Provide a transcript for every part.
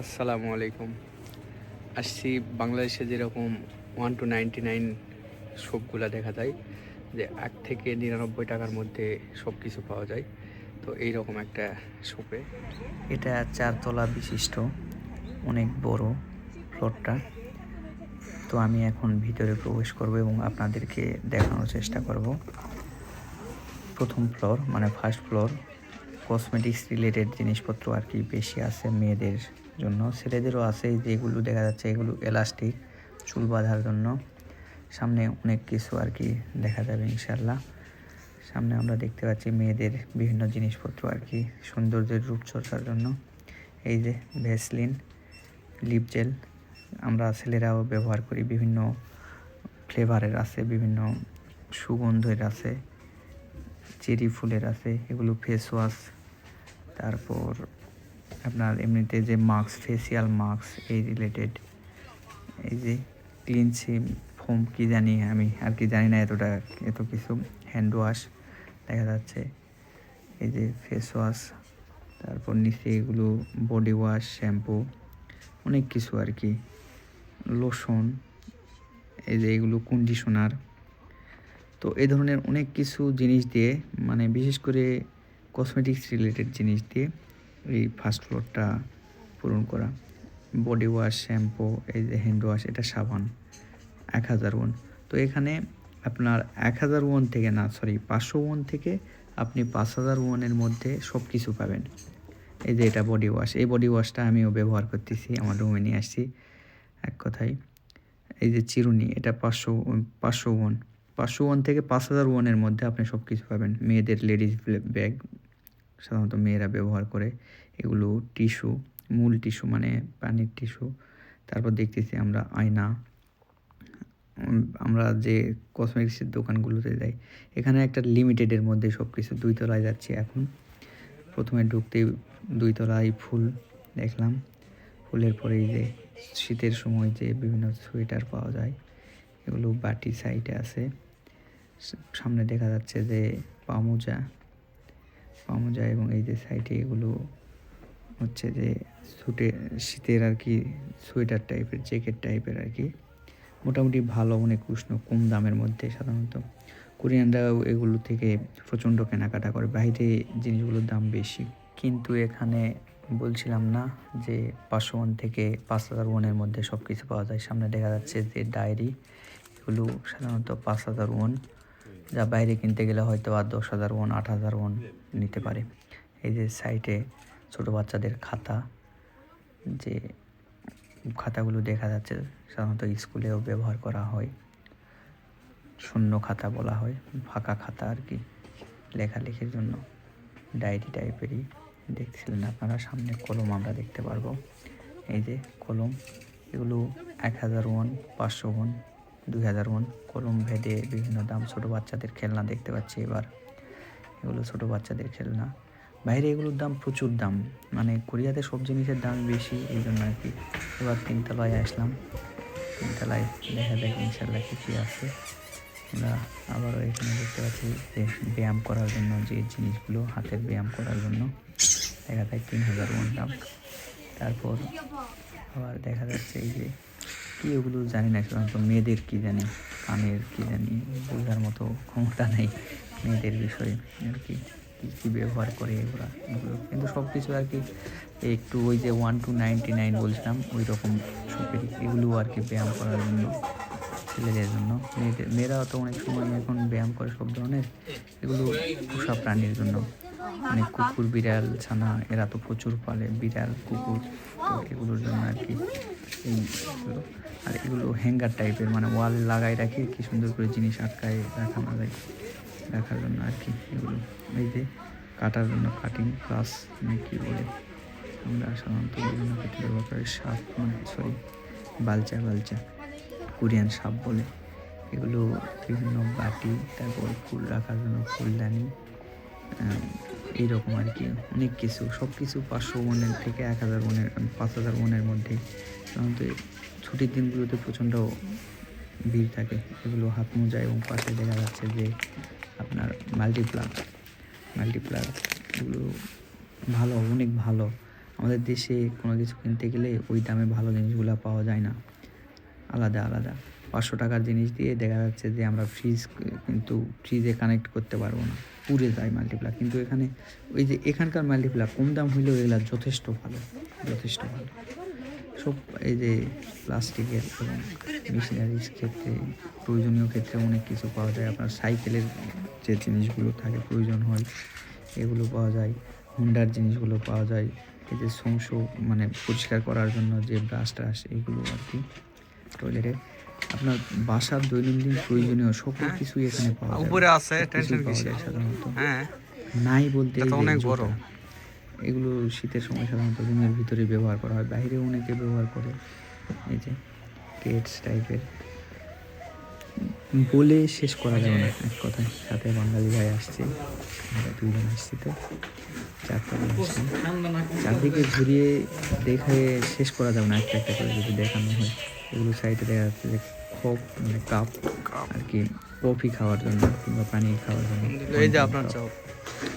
আসসালামু আলাইকুম। আসছি বাংলাদেশে যেরকম 1 to 99 শপগুলা দেখা যায়, যে 1 থেকে 99 টাকার মধ্যে সব কিছু পাওয়া যায়। তো এইরকম একটা শপে এটা 4 তলা বিশিষ্ট অনেক বড় ফ্লোরটা। তো আমি এখন ভিতরে প্রবেশ করব এবং আপনাদেরকে দেখানোর চেষ্টা করব। প্রথম ফ্লোর মানে ফার্স্ট ফ্লোর, কসমেটিক্স রিলেটেড জিনিসপত্র আর কি বেশি আছে মেয়েদের জন্য, ছেলেদেরও আছে। যেগুলো দেখা যাচ্ছে এগুলো এলাস্টিক চুল বাঁধার জন্য। সামনে অনেক কিছু আর কি দেখা যাবে ইনশাল্লাহ। সামনে আমরা দেখতে পাচ্ছি মেয়েদের বিভিন্ন জিনিসপত্র আর কি সৌন্দর্যের রূপচর্চার জন্য। এই যে ভ্যাসলিন, লিপ জেল আমরা ছেলেরাও ব্যবহার করি, বিভিন্ন ফ্লেভারের আছে, বিভিন্ন সুগন্ধের আছে, চেরি ফুলের আছে, এগুলো ফেস ওয়াশ। তারপর আপনার এমনিতে যে মাস্ক, ফেসিয়াল মাস্ক এই রিলেটেড, এই যে ক্লিনসিং ফোম কি জানি, আমি আর কি জানি না এত কিছু। হ্যান্ড ওয়াশ দেখা যাচ্ছে, এই যে ফেস ওয়াশ, তারপর নিচে এগুলো বডি ওয়াশ, শ্যাম্পু, অনেক কিছু আর কি, লোশন, এই যে এগুলো কন্ডিশনার। তো এই ধরনের অনেক কিছু জিনিস দিয়ে, মানে বিশেষ করে কসমেটিক্স রিলেটেড জিনিস দিয়ে এই ফার্স্ট ফ্লোরটা পূরণ করা। বডি ওয়াশ, শ্যাম্পু, এই যে হ্যান্ড ওয়াশ, এটা সাবান 1000 ওয়ান। তো এখানে আপনার 1000 ওয়ান থেকে না, 500 ওয়ান থেকে আপনি 5000 ওয়ানের মধ্যে সব কিছু পাবেন। এই যে এটা বডি ওয়াশ, এই বডি ওয়াশটা আমিও ব্যবহার করতেছি, আমার রুমে নিয়ে আসছি এক কথায়। এই যে চিরুনি, এটা 500 ওয়ান, 500 ওয়ান থেকে 5000 ওয়ানের মধ্যে আপনি সব কিছু পাবেন। মেয়েদের লেডিস ব্যাগ সাধারণত মেয়েরা ব্যবহার করে, এগুলো টিস্যু, মূল টিস্যু মানে পানির টিস্যু। তারপর দেখতেছি আমরা আয়না। আমরা যে কসমেটিক্সের দোকানগুলোতে যাই, এখানে একটা লিমিটেডের মধ্যে সব কিছু। 2 তলায় যাচ্ছি এখন। প্রথমে ঢুকতেই 2 তলায় ফুল দেখলাম। ফুলের পরেই যে শীতের সময় যে বিভিন্ন সোয়েটার পাওয়া যায়, এগুলো বাটি সাইডে আছে। সামনে দেখা যাচ্ছে যে পামোজা, এবং এই যে সাইডে এগুলো হচ্ছে যে শীতের আর কি সোয়েটার টাইপের, জ্যাকেট টাইপের আর কি। মোটামুটি ভালো, অনেক উষ্ণ, কম দামের মধ্যে। সাধারণত কোরিয়ানরাও এগুলো থেকে প্রচণ্ড কেনাকাটা করে, বাইরে জিনিসগুলোর দাম বেশি। কিন্তু এখানে বলছিলাম না যে 500 ওয়ান থেকে 5000 ওয়ানের মধ্যে সব কিছু পাওয়া যায়। সামনে দেখা যাচ্ছে যে ডায়েরি, এগুলো সাধারণত 5000 ওয়ান, যা বাইরে কিনতে গেলে হয়তো আর 10,000 ওয়ান, 8,000 ওয়ান নিতে পারে। এই যে সাইডে ছোটো বাচ্চাদের খাতা, যে খাতাগুলো দেখা যাচ্ছে সাধারণত স্কুলেও ব্যবহার করা হয়, শূন্য খাতা বলা হয়, ফাঁকা খাতা আর কি, লেখালেখির জন্য। ডায়েরি টাইপেরই দেখছিলেন আপনারা। সামনে কলম আমরা দেখতে পারবো, এই যে কলম, এগুলো 1000 ওয়ান, 500 ওয়ান, 2000 ওয়ান, কলম ভেদে বিভিন্ন দাম। ছোটো বাচ্চাদের খেলনা দেখতে পাচ্ছি এবার, এগুলো ছোটো বাচ্চাদের খেলনা। বাইরে এগুলোর দাম প্রচুর দাম, মানে কোরিয়াতে সব জিনিসের দাম বেশি, এই জন্য আর কি। এবার 3 তলায় আসলাম, 3 তলায় দেখা যাক ইনশাল্লাহ কী আছে। আমরা আবারও এখানে দেখতে পাচ্ছি যে ব্যায়াম করার জন্য যে জিনিসগুলো, হাতের ব্যায়াম করার জন্য দেখা যায় 3000 ওয়ান দাম। তারপর আবার দেখা যাচ্ছে এই যে কী, ওগুলো জানি না, সাধারণত মেয়েদের কী জানি, কানের কী জানি, বোঝার মতো ক্ষমতা নেই মেয়েদের বিষয়ে আর কি, কী ব্যবহার করে এগুলো। কিন্তু সব কিছু আর কি একটু ওই যে 1 to 99 বলছিলাম ওই রকম শপেরই। এগুলো আর কি ব্যায়াম করার জন্য, ছেলেদের জন্য। মেয়েরাও তো অনেক সময় এখন ব্যায়াম করে সব ধরনের। এগুলো পোষা প্রাণীর জন্য, মানে কুকুর, বিড়াল, ছানা, এরা তো প্রচুর পালে, বিড়াল, কুকুর। তো এগুলোর জন্য আর কি এইগুলো। আর এগুলো হ্যাঙ্গার টাইপের, মানে ওয়ালে লাগাই রাখি, কি সুন্দর করে জিনিস আটকায় রাখানো যায়, রাখার জন্য আর কি এগুলো। এই যে কাটার জন্য কাটিং প্লাস, মানে কী বলে, আমরা সাধারণত বিভিন্ন ক্ষেত্রে ব্যবহার করি। সাপ, বালচা, কোরিয়ান সাপ বলে। এগুলো বিভিন্ন বাটি, তারপর ফুল রাখার জন্য ফুলদানি, এইরকম আর কি অনেক কিছু। সব কিছু 500 ওয়ানের থেকে 1000 ওয়ানের, 5000 ওয়ানের মধ্যে। সাধারণত ছুটির দিনগুলোতে প্রচণ্ড ভিড় থাকে। এগুলো হাত মোজা, এবং পাশে দেখা যাচ্ছে যে আপনার মাল্টিপ্লাগ, এগুলো ভালো, অনেক ভালো। আমাদের দেশে কোনো কিছু কিনতে গেলে ওই দামে ভালো জিনিসগুলো পাওয়া যায় না, আলাদা আলাদা 500 টাকার জিনিস দিয়ে দেখা যাচ্ছে যে আমরা কিন্তু ফ্রিজে কানেক্ট করতে পারবো না, পুড়ে যায় মাল্টিপ্লাগ। কিন্তু এখানে ওই যে এখানকার মাল্টিপ্লাগ কম দাম হইলেও এগুলো যথেষ্ট ভালো, যথেষ্ট ভালো। সব এই যে প্লাস্টিকের এবং মেশিনারিজ ক্ষেত্রে প্রয়োজনীয় ক্ষেত্রে অনেক কিছু পাওয়া যায়। আপনার সাইকেলের যে জিনিসগুলো থাকে প্রয়োজন হয় এগুলো পাওয়া যায়, হুন্ডার জিনিসগুলো পাওয়া যায়, এই যে মানে পরিষ্কার করার জন্য যে ব্রাশ ট্রাশ এগুলো আর কি টয়লেটে আপনার বাসার দৈনন্দিন প্রয়োজনীয় সকল কিছুই এখানে পাওয়া যায়। উপরে আছে, সব কিছুই টেনশন পাওয়া কিসের? যায় সাধারণত। হ্যাঁ, নাই বলতে এটা তো এই যে অনেক জুতা, বড়। এগুলো শীতের সময় সাধারণত রুমের ভিতরে ব্যবহার করা হয়, বাইরেও অনেকে ব্যবহার করে। এই যে কেটস টাইপের বলে শেষ করা যাবে না এক কথায়। সাথে বাঙালি ভাই আসছে, আমরা 2 জন আসছি, তো 4 জন আসছি। চারদিকে ঘুরিয়ে দেখে শেষ করা যাবে না একটা একটা করে যদি দেখানো হয়। এগুলো সাইডে দেখা যাচ্ছে যে মানে কাপ আর কি, কফি খাওয়ার জন্য কিংবা পানি খাওয়ার জন্য। এই যে আপনার চপ,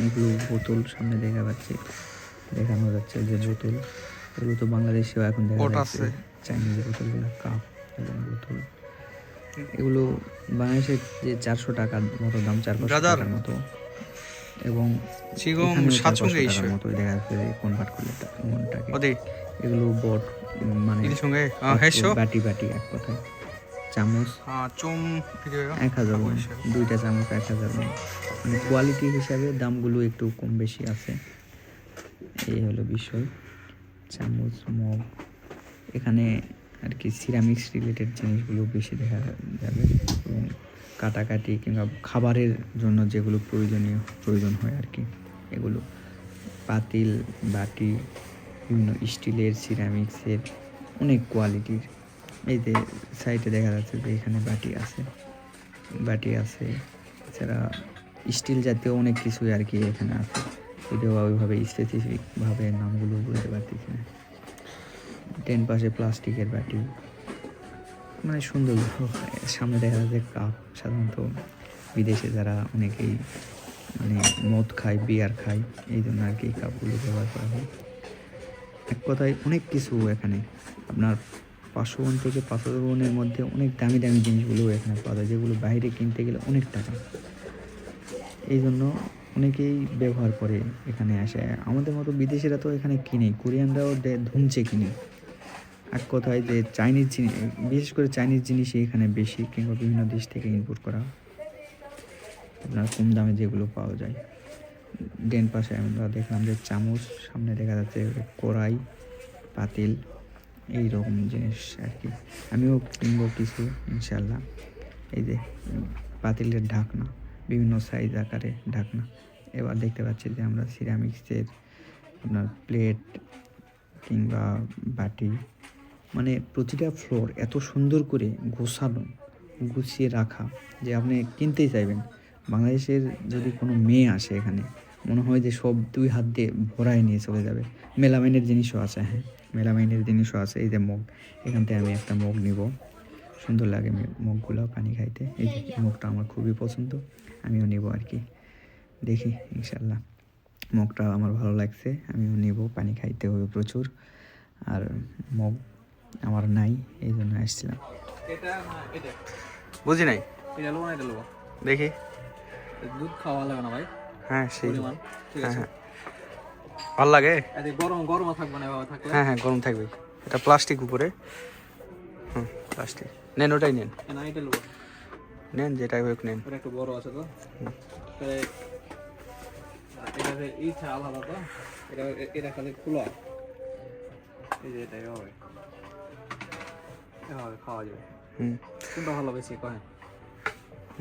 এগুলো বোতল সামনে দেখানো যাচ্ছে যে বোতল, এগুলো তো বাংলাদেশেও এখন দেখা কোট যাচ্ছে, আছে। চাইনিজ বোতলগুলো, কাপ এবং বোতল। এগুলো বাংলাদেশে যে 400 টাকার মতো দাম, 400 ব্রাদার, টাকার মতো, এবং 지금 এখানেও 400 4층에 টাকার 있어요. মতো দেখা যাচ্ছে কনভার্ট করলে মনটাকে। 어디? এগুলো মানে 1층에? 아, পাত্র, 했어? বাটি এক কথায়, চামচ 아, 좀 필요해요? 1000 하고 won, 있어요. 2টা চামচ 1000 won। মানে কোয়ালিটি হিসাবে দামগুলো একটু কম বেশি আছে, এই হলো বিষয়। চামচ, মগ, এখানে আর কি সিরামিক্স রিলেটেড জিনিসগুলো বেশি দেখা যাবে, এবং কাটাকাটি কিংবা খাবারের জন্য যেগুলো প্রয়োজন হয় আর কি, এগুলো পাতিল, বাটি, বিভিন্ন স্টিলের, সিরামিক্সের অনেক কোয়ালিটির। এই যে সাইডে দেখা যাচ্ছে যে এখানে বাটি আছে, এছাড়া স্টিল জাতীয় অনেক কিছুই আর কি এখানে আছে, যদিও ওইভাবে স্পেসিফিকভাবে নামগুলো বলতে পারতেছি না। পাশে প্লাস্টিকের বাটি, মানে সুন্দর। সামনে দেখা যাচ্ছে কাপ, সাধারণত বিদেশে যারা অনেকেই মানে মদ খায়, বিয়ার খায়, এই জন্য আর কি এই কাপগুলো ব্যবহার করা হয়। এক কথায় অনেক কিছু এখানে আপনার 500 won থেকে 5000 won-এর মধ্যে অনেক দামি দামি জিনিসগুলো এখানে পাওয়া যায়, যেগুলো বাইরে কিনতে গেলে অনেক টাকা। এই জন্য অনেকেই ব্যবহার করে এখানে আসে। আমাদের মতো বিদেশিরা তো এখানে কিনে, কোরিয়ানরাও ধুমছে কিনে। এক কথায় যে চাইনিজ জিনিস, বিশেষ করে চাইনিজ জিনিসই এখানে বেশি, কিংবা বিভিন্ন দেশ থেকে ইম্পোর্ট করা আপনার কম দামে যেগুলো পাওয়া যায়। পাশে আমরা দেখলাম যে চামচ, সামনে দেখা যাচ্ছে কড়াই, পাতিল, এই রকম জিনিস আর কি। আমিও কিনবো কিছু ইনশাল্লাহ। এই যে পাতিলের ঢাকনা, বিভিন্ন সাইজ আকারে ঢাকনা। এবার দেখতে পাচ্ছি যে আমরা সিরামিক্সের আপনার প্লেট কিংবা বাটি, মানে প্রতিটা ফ্লোর এত সুন্দর করে গুছিয়ে রাখা যে আপনি কিনতেই চাইবেন। বাংলাদেশের যদি কোনো মেয়ে আসে এখানে, মনে হয় যে সব 2 হাত দিয়ে ভরায় নিয়ে চলে যাবে। মেলামাইনের জিনিসও আছে, হ্যাঁ মেলামাইনের জিনিসও আছে। এই যে মগ, এখান থেকে আমি একটা মগ নিব, সুন্দর লাগে মগগুলো পানি খাইতে। এই যে মগটা আমার খুবই পছন্দ, আমিও নেব আর কি। দেখি ইনশাল্লাহ, মগটা আমার ভালো লাগছে, আমিও নেব, পানি খাইতে হবে প্রচুর। আর মগ আমার নাই, এই জন্য আসছিলাম। বুঝি নাই, এটা নেবো না, এটা নেবো। দেখি। দুধ খাওয়া লাগে না ভাই, হ্যাঁ, সেই পরিমাণ ঠিক আছে। হ্যাঁ, ভাল লাগে। এতে গরম থাকবে না, এভাবে থাকলে। হ্যাঁ, গরম থাকবে। এটা প্লাস্টিক উপরে, প্লাস্টিক। নেন, ওটাই নেন, না এটা নেবো, নেন যেটাই হোক নেন। এটা একটু বড় আছে তো। এটা ইচ্ছা আলাদা তো, এটা খালি খোলা। এই যে এটা এভাবে খাওয়া যাবে। কোনটা ভালো বেশি কয়?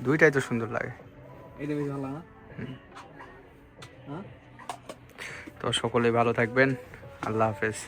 দুইটাই তো সুন্দর লাগে। এটা বেশি ভালো না? হ্যাঁ, তো সকলেই ভালো থাকবেন, আল্লাহ হাফেজ।